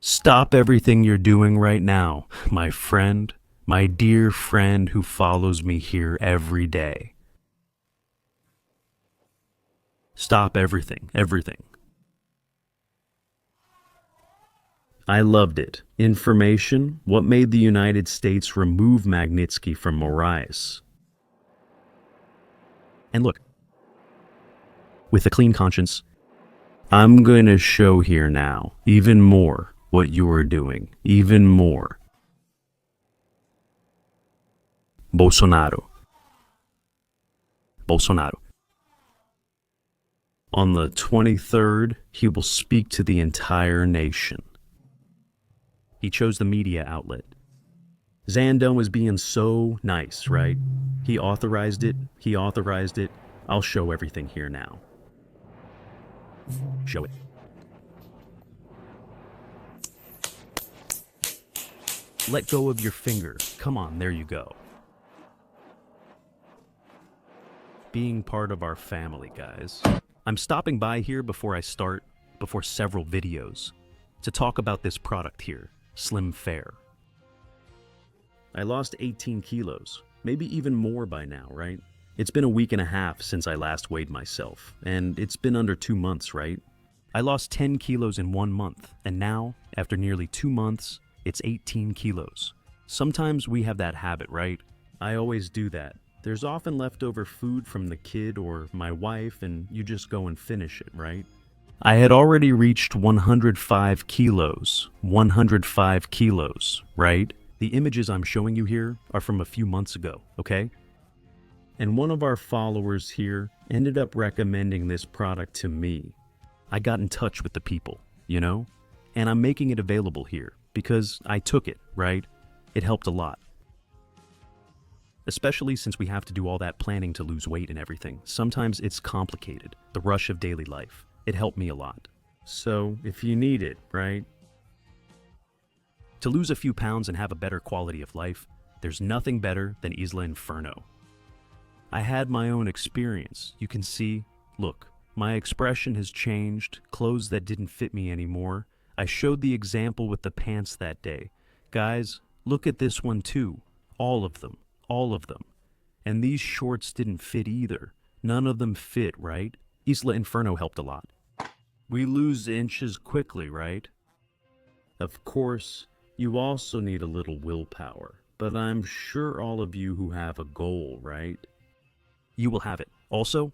Stop everything you're doing right now, my friend, my dear friend who follows me here every day. Stop everything, everything. I loved it. Information, what made the United States remove Magnitsky from Marais? And look, with a clean conscience, I'm going to show here now, even more, what you are doing, even more. Bolsonaro. Bolsonaro. On the 23rd, he will speak to the entire nation. He chose the media outlet. Zandone was being so nice, right? He authorized it. I'll show everything here now. Show it. Let go of your finger. Come on, there you go. Being part of our family, guys. I'm stopping by here before several videos, to talk about this product here, Slim Fair. I lost 18 kilos, maybe even more by now, right? It's been a week and a half since I last weighed myself, and it's been under 2 months, right? I lost 10 kilos in 1 month, and now, after nearly 2 months, it's 18 kilos. Sometimes we have that habit, right? I always do that. There's often leftover food from the kid or my wife, and you just go and finish it, right? I had already reached 105 kilos. 105 kilos, right? The images I'm showing you here are from a few months ago, okay? And one of our followers here ended up recommending this product to me. I got in touch with the people, you know? And I'm making it available here because I took it, right? It helped a lot. Especially since we have to do all that planning to lose weight and everything. Sometimes it's complicated, the rush of daily life. It helped me a lot. So, if you need it, right? To lose a few pounds and have a better quality of life, there's nothing better than Isla Inferno. I had my own experience. You can see, look, my expression has changed, clothes that didn't fit me anymore. I showed the example with the pants that day. Guys, look at this one too. All of them. All of them. And these shorts didn't fit either. None of them fit, right? Isla Inferno helped a lot. We lose inches quickly, right? Of course, you also need a little willpower, but I'm sure all of you who have a goal, right? You will have it. Also,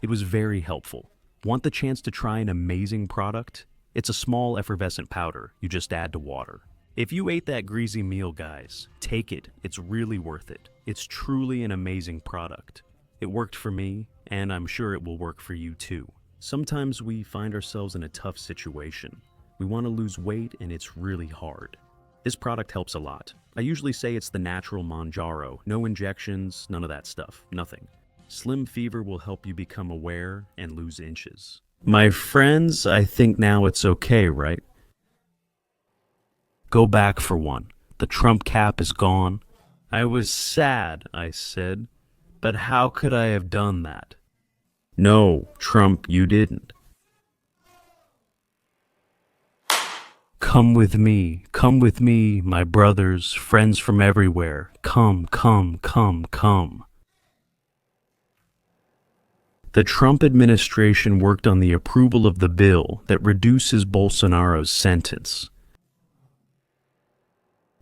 it was very helpful. Want the chance to try an amazing product? It's a small effervescent powder you just add to water. If you ate that greasy meal, guys, take it. It's really worth it. It's truly an amazing product. It worked for me, and I'm sure it will work for you too. Sometimes we find ourselves in a tough situation. We want to lose weight, and it's really hard. This product helps a lot. I usually say it's the natural Manjaro. No injections, none of that stuff. Nothing. Slim Fever will help you become aware and lose inches. My friends, I think now it's okay, right? Go back for one. The Trump cap is gone. I was sad, I said. But how could I have done that? No, Trump, you didn't. Come with me, my brothers, friends from everywhere. Come, come, come, come. The Trump administration worked on the approval of the bill that reduces Bolsonaro's sentence.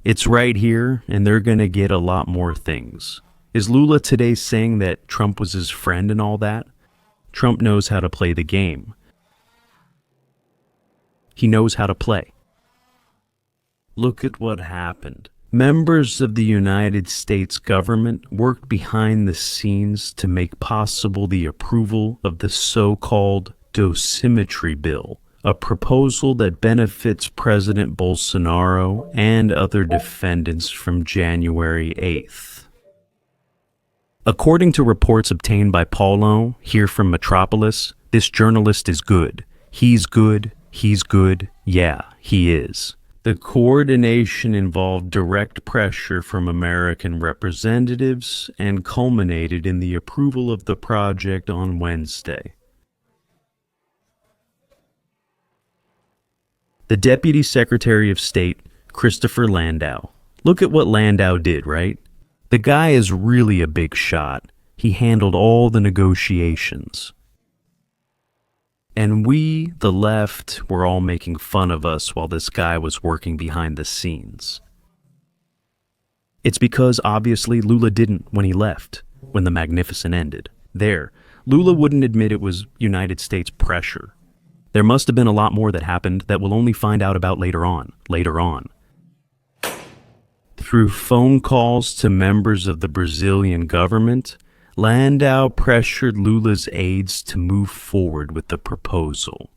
It's right here, and they're gonna get a lot more things. Is Lula today saying that Trump was his friend and all that? Trump knows how to play the game. He knows how to play. Look at what happened. Members of the United States government worked behind the scenes to make possible the approval of the so-called dosimetry bill, a proposal that benefits President Bolsonaro and other defendants from January 8th. According to reports obtained by Paulo, here from Metropolis, this journalist is good. He's good, yeah, he is. The coordination involved direct pressure from American representatives and culminated in the approval of the project on Wednesday. The Deputy Secretary of State, Christopher Landau. Look at what Landau did, right? The guy is really a big shot. He handled all the negotiations. And we, the left, were all making fun of us while this guy was working behind the scenes. It's because, obviously, Lula didn't when he left, when the Magnificent ended. Lula wouldn't admit it was United States pressure. There must have been a lot more that happened that we'll only find out about later on. Through phone calls to members of the Brazilian government, Landau pressured Lula's aides to move forward with the proposal.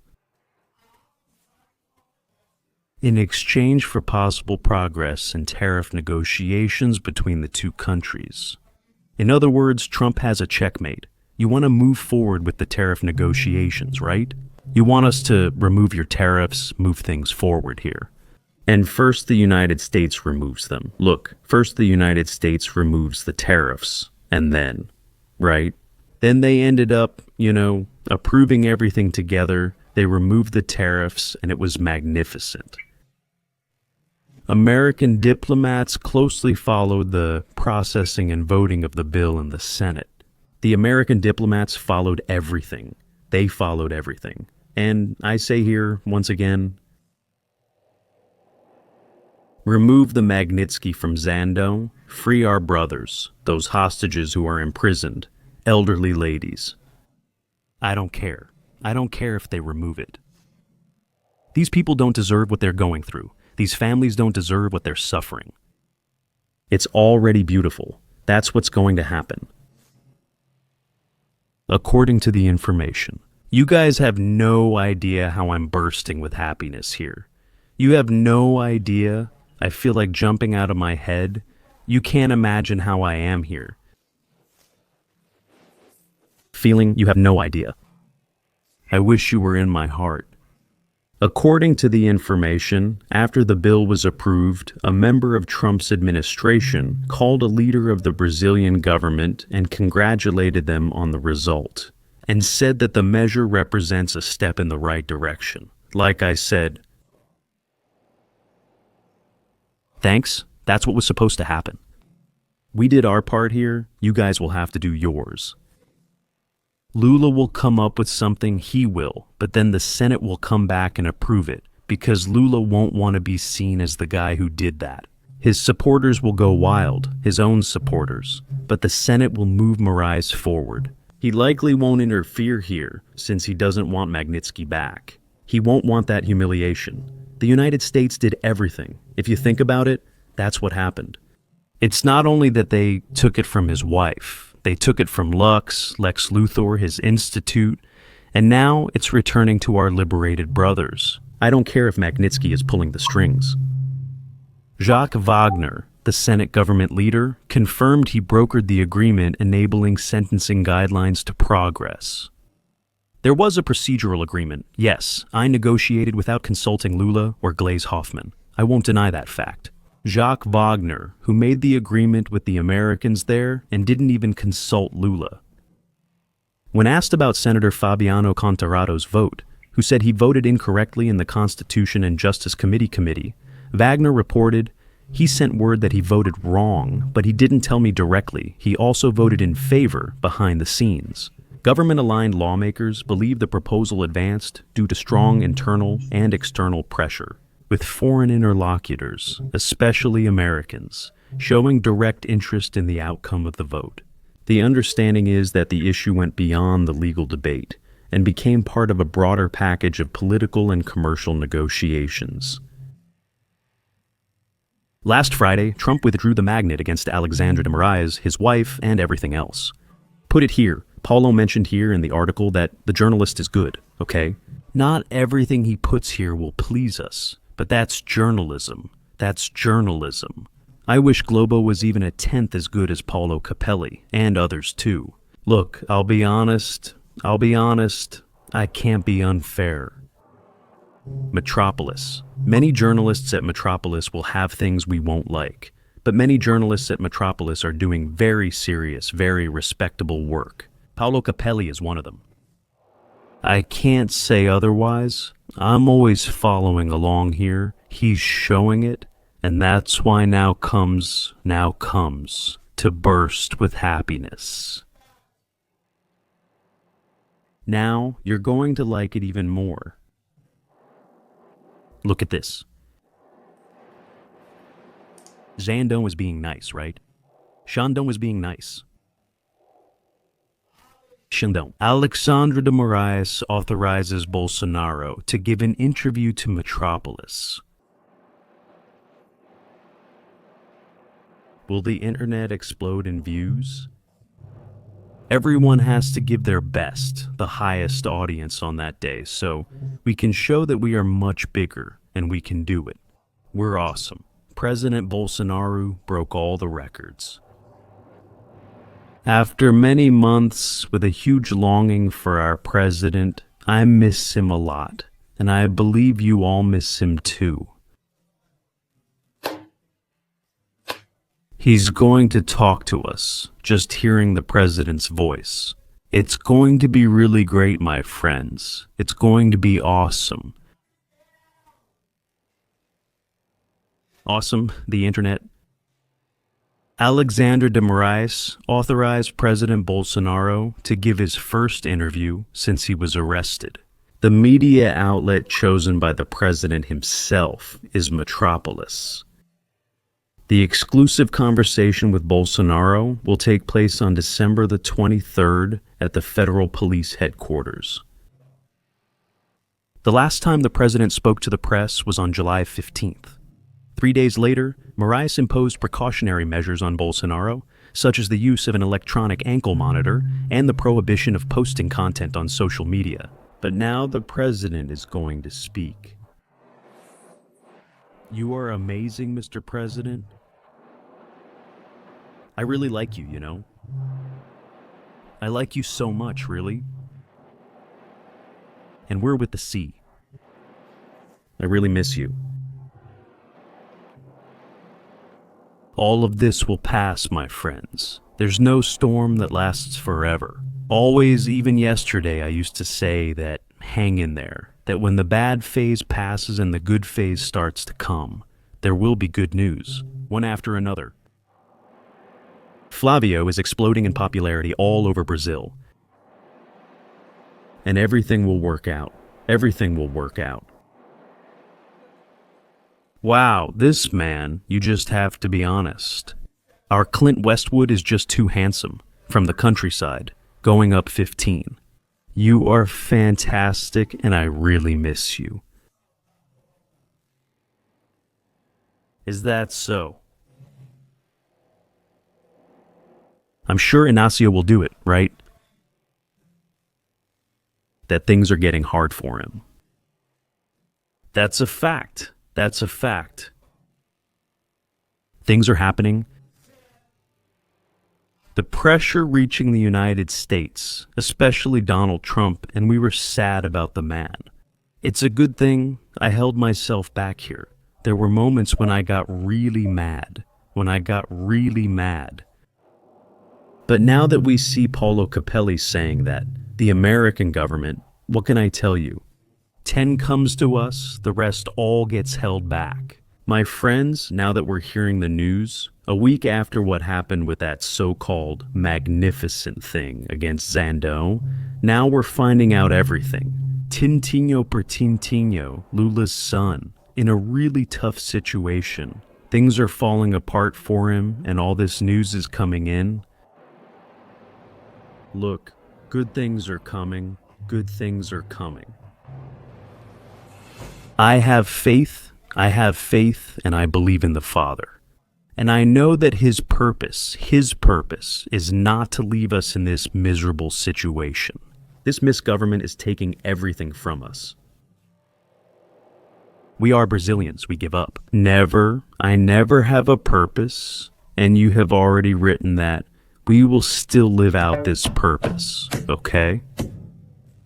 In exchange for possible progress in tariff negotiations between the two countries. In other words, Trump has a checkmate. You want to move forward with the tariff negotiations, right? You want us to remove your tariffs, move things forward here. And first the United States removes them. Look, first the United States removes the tariffs, and then, right? Then they ended up, approving everything together. They removed the tariffs, and it was magnificent. American diplomats closely followed the processing and voting of the bill in the Senate. The American diplomats followed everything. They followed everything. And I say here, once again, remove the Magnitsky from Zando, free our brothers, those hostages who are imprisoned, elderly ladies. I don't care. I don't care if they remove it. These people don't deserve what they're going through. These families don't deserve what they're suffering. It's already beautiful. That's what's going to happen. According to the information, you guys have no idea how I'm bursting with happiness here. You have no idea. I feel like jumping out of my head. You can't imagine how I am here. Feeling you have no idea. I wish you were in my heart. According to the information, after the bill was approved, a member of Trump's administration called a leader of the Brazilian government and congratulated them on the result, and said that the measure represents a step in the right direction. Like I said, thanks, that's what was supposed to happen. We did our part here, you guys will have to do yours. Lula will come up with something, he will, but then the Senate will come back and approve it, because Lula won't want to be seen as the guy who did that. His supporters will go wild, his own supporters, but the Senate will move Moraes forward. He likely won't interfere here, since he doesn't want Magnitsky back. He won't want that humiliation. The United States did everything. If you think about it, that's what happened. It's not only that they took it from his wife, they took it from Lex Luthor, his institute, and now it's returning to our liberated brothers. I don't care if Magnitsky is pulling the strings. Jacques Wagner, the Senate government leader, confirmed he brokered the agreement enabling sentencing guidelines to progress. There was a procedural agreement. Yes, I negotiated without consulting Lula or Glaze Hoffman. I won't deny that fact. Jacques Wagner, who made the agreement with the Americans there and didn't even consult Lula. When asked about Senator Fabiano Contarado's vote, who said he voted incorrectly in the Constitution and Justice Committee, Wagner reported, "He sent word that he voted wrong, but he didn't tell me directly. He also voted in favor behind the scenes." Government-aligned lawmakers believe the proposal advanced due to strong internal and external pressure, with foreign interlocutors, especially Americans, showing direct interest in the outcome of the vote. The understanding is that the issue went beyond the legal debate and became part of a broader package of political and commercial negotiations. Last Friday, Trump withdrew the magnet against Alexandra de Moraes, his wife, and everything else. Put it here, Paulo mentioned here in the article that the journalist is good, okay? Not everything he puts here will please us. But that's journalism. That's journalism. I wish Globo was even a tenth as good as Paulo Capelli, and others too. Look, I'll be honest, I can't be unfair. Metropolis. Many journalists at Metropolis will have things we won't like, but many journalists at Metropolis are doing very serious, very respectable work. Paulo Capelli is one of them. I can't say otherwise. I'm always following along here. He's showing it, and that's why now comes to burst with happiness. Now you're going to like it even more. Look at this. Zandon was being nice, right? Shandong was being nice. Shandong. Alexandre de Moraes authorizes Bolsonaro to give an interview to Metropolis. Will the internet explode in views? Everyone has to give their best, the highest audience on that day, so we can show that we are much bigger and we can do it. We're awesome. President Bolsonaro broke all the records. After many months with a huge longing for our president, I miss him a lot, and I believe you all miss him too. He's going to talk to us, just hearing the president's voice. It's going to be really great, my friends. It's going to be awesome. Awesome, the internet. Alexandre de Moraes authorized President Bolsonaro to give his first interview since he was arrested. The media outlet chosen by the president himself is Metropolis. The exclusive conversation with Bolsonaro will take place on December the 23rd at the Federal Police Headquarters. The last time the president spoke to the press was on July 15th. 3 days later, Moraes imposed precautionary measures on Bolsonaro, such as the use of an electronic ankle monitor and the prohibition of posting content on social media. But now the president is going to speak. You are amazing, Mr. President. I really like you, you know. I like you so much, really. And we're with the sea. I really miss you. All of this will pass, my friends. There's no storm that lasts forever. Always, even yesterday, I used to say that hang in there, that when the bad phase passes and the good phase starts to come, there will be good news, one after another. Flavio is exploding in popularity all over Brazil. And everything will work out. Everything will work out. Wow, this man, you just have to be honest. Our Clint Westwood is just too handsome, from the countryside, going up 15. You are fantastic, and I really miss you. Is that so? I'm sure Inácio will do it, right? That things are getting hard for him. That's a fact. That's a fact. Things are happening. The pressure reaching the United States, especially Donald Trump, and we were sad about the man. It's a good thing I held myself back here. There were moments when I got really mad. But now that we see Paulo Capelli saying that, the American government, what can I tell you? 10 comes to us, the rest all gets held back. My friends, now that we're hearing the news, a week after what happened with that so-called magnificent thing against Zandon, now we're finding out everything. Tintinho per Tintinho, Lula's son, in a really tough situation. Things are falling apart for him, and all this news is coming in. Look, good things are coming. Good things are coming. I have faith, and I believe in the Father. And I know that His purpose is not to leave us in this miserable situation. This misgovernment is taking everything from us. We are Brazilians, we give up. I never have a purpose, and you have already written that. We will still live out this purpose, okay?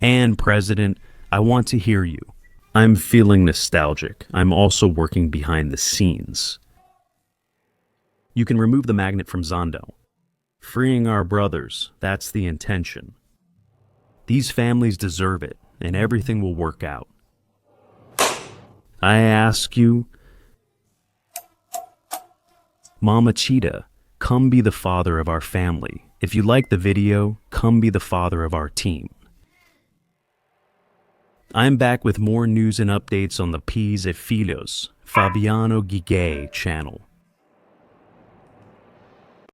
And President, I want to hear you. I'm feeling nostalgic. I'm also working behind the scenes. You can remove the magnet from Zondo. Freeing our brothers, that's the intention. These families deserve it, and everything will work out. I ask you, Mama Cheetah, come be the father of our family. If you like the video, come be the father of our team. I'm back with more news and updates on the P's e Filhos, Fabiano Gigay channel.